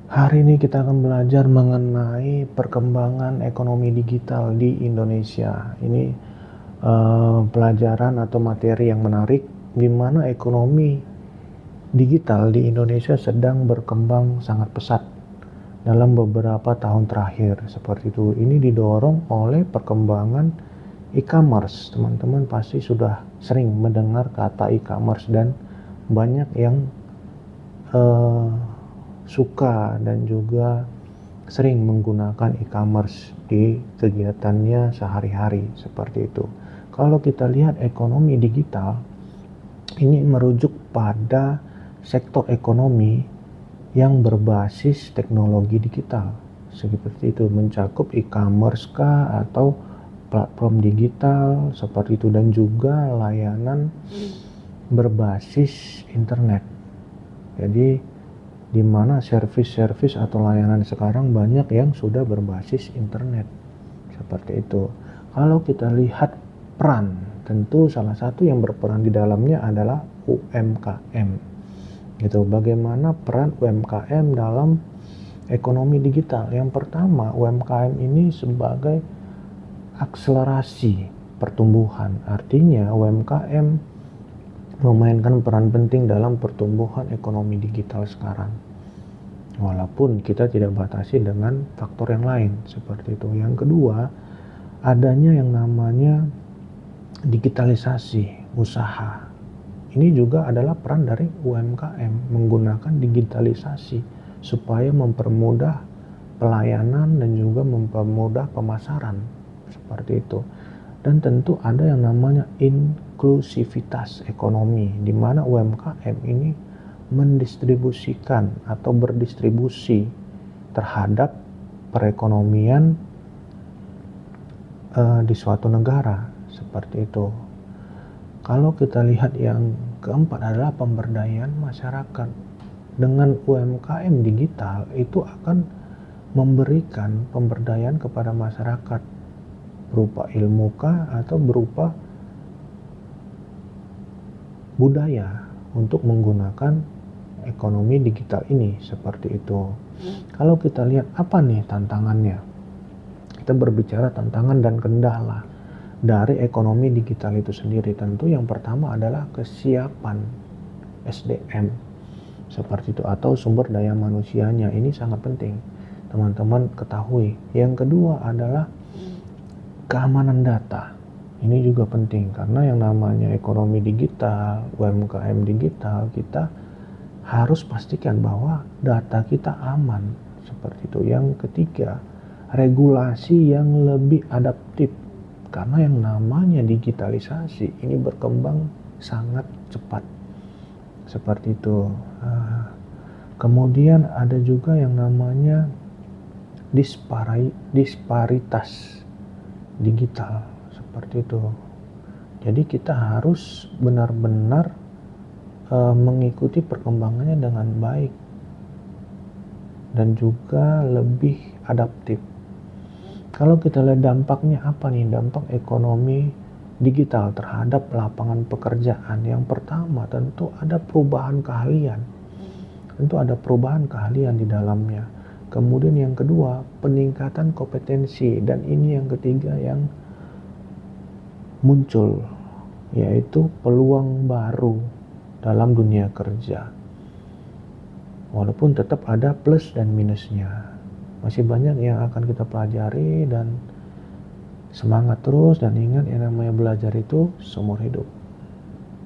Hari ini kita akan belajar mengenai perkembangan ekonomi digital di Indonesia. Ini pelajaran atau materi yang menarik di mana ekonomi digital di Indonesia sedang berkembang sangat pesat dalam beberapa tahun terakhir. Seperti itu. Ini didorong oleh perkembangan e-commerce. Teman-teman pasti sudah sering mendengar kata e-commerce dan banyak yang suka dan juga sering menggunakan e-commerce di kegiatannya sehari-hari seperti itu. Kalau kita lihat ekonomi digital, ini merujuk pada sektor ekonomi yang berbasis teknologi digital. Seperti itu, mencakup e-commerce kah atau platform digital seperti itu, dan juga layanan berbasis internet. Jadi di mana servis-servis atau layanan sekarang banyak yang sudah berbasis internet seperti itu. Kalau kita lihat peran, tentu salah satu yang berperan di dalamnya adalah UMKM. Gitu. Bagaimana peran UMKM dalam ekonomi digital? Yang pertama, UMKM ini sebagai akselerasi pertumbuhan. Artinya UMKM memainkan peran penting dalam pertumbuhan ekonomi digital sekarang. Walaupun kita tidak batasi dengan faktor yang lain seperti itu. Yang kedua, adanya yang namanya digitalisasi usaha. Ini juga adalah peran dari UMKM menggunakan digitalisasi supaya mempermudah pelayanan dan juga mempermudah pemasaran seperti itu. Dan tentu ada yang namanya inklusivitas ekonomi, di mana UMKM ini mendistribusikan atau berdistribusi terhadap perekonomian di suatu negara seperti itu. Kalau kita lihat yang keempat adalah pemberdayaan masyarakat. Dengan UMKM digital itu akan memberikan pemberdayaan kepada masyarakat berupa ilmu kah atau berupa budaya untuk menggunakan ekonomi digital ini seperti itu. Kalau kita lihat apa nih tantangannya? Kita berbicara tantangan dan kendala dari ekonomi digital itu sendiri. Tentu yang pertama adalah kesiapan SDM seperti itu atau sumber daya manusianya. Ini sangat penting teman-teman ketahui. Yang kedua adalah keamanan data. Ini juga penting karena yang namanya ekonomi digital, UMKM digital, kita harus pastikan bahwa data kita aman seperti itu. Yang ketiga, regulasi yang lebih adaptif karena yang namanya digitalisasi ini berkembang sangat cepat seperti itu. Kemudian ada juga yang namanya disparitas digital seperti itu. Jadi kita harus benar-benar mengikuti perkembangannya dengan baik dan juga lebih adaptif. Kalau kita lihat dampaknya apa nih? Dampak ekonomi digital terhadap lapangan pekerjaan. Yang pertama tentu ada perubahan keahlian. Tentu ada perubahan keahlian di dalamnya. Kemudian yang kedua, peningkatan kompetensi, dan ini yang ketiga yang muncul, yaitu peluang baru dalam dunia kerja. Walaupun tetap ada plus dan minusnya. Masih banyak yang akan kita pelajari dan semangat terus, dan ingat yang namanya belajar itu seumur hidup.